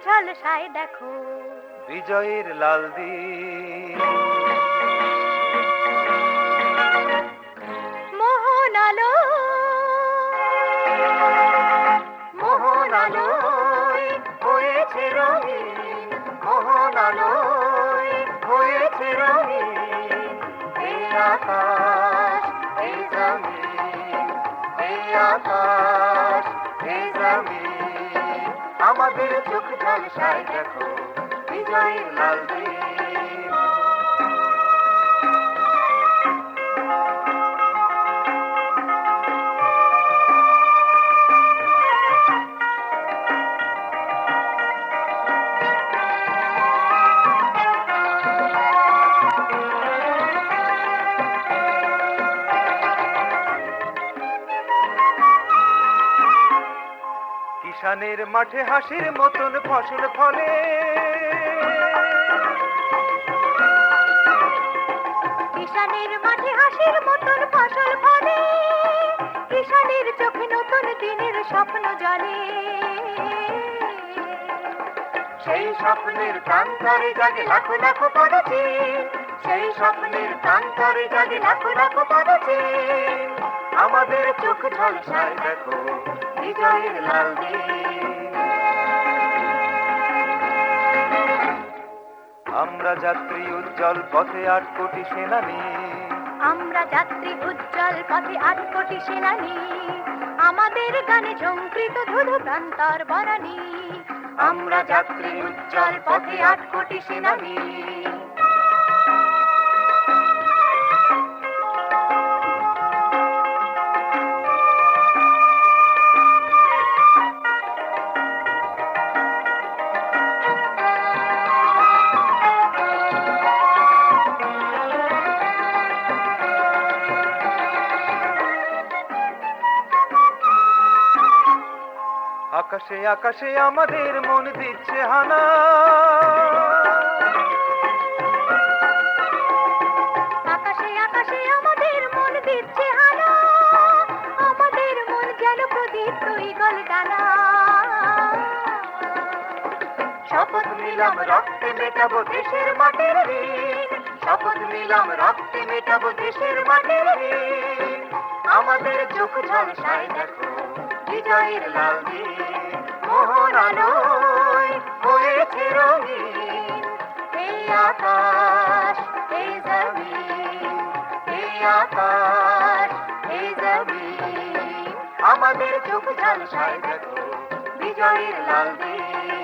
ঝলসায় দেখো বিজয়ের লাল দিন। মোহন আলো মোহন আলোয় হয়েছে রঙিন, মোহন আলোয় হয়েছে রঙিন। এই আকাশ এই জমিন, এই আকাশ এই জমিন, আমাদের চোখ ঝলসায় দেখো বিজয়ের লাল দিন। কিষানের মাঠে হাসির মতন ফসল ফলে, কিষানের মাঠে হাসির মতন ফসল ফলে, কিষানের চোখে নতুন দিনের স্বপ্ন জ্বলে। সেই স্বপ্নের প্রান্তরে জাগে লাখো লাখো পদচি, সেই স্বপ্নের প্রান্তরে জাগে লাখো লাখো পদচি, আমাদের চোখ ঝলসায় দেখো বিজয়ের লাল দিন। আমরা যাত্রী উজ্জ্বল পথে 8 কোটি সেনানী, আমরা যাত্রী উজ্জ্বল পথে 8 কোটি সেনানী, আমাদের গানে ঝঙ্কৃত ধুধু প্রান্তর বনানী। আমরা যাত্রী উজ্জ্বল পথে 8 কোটি সেনানী। আকাশে আকাশে আমাদের মন দিচ্ছে হানা, আকাশে আকাশে আমাদের মন দিচ্ছে হানা, আমাদের মন যেন প্রদীপ্ত ঈগল ডানা। শপথ নিলাম রক্তে মেটাবো দেশের মাটির ঋণ, শপথ নিলাম রক্তে মেটাবো দেশের মাটির ঋণ, আমাদের চোখ ঝলসায় দেখো বিজয়ের লাল দিন। মোহন আলোয় হয়েছে রঙিন, এই আকাশ এই জমিন, এই আকাশ এই জমিন, আমাদের চোখ ঝলসায় দেখো বিজয়ের লাল দিন।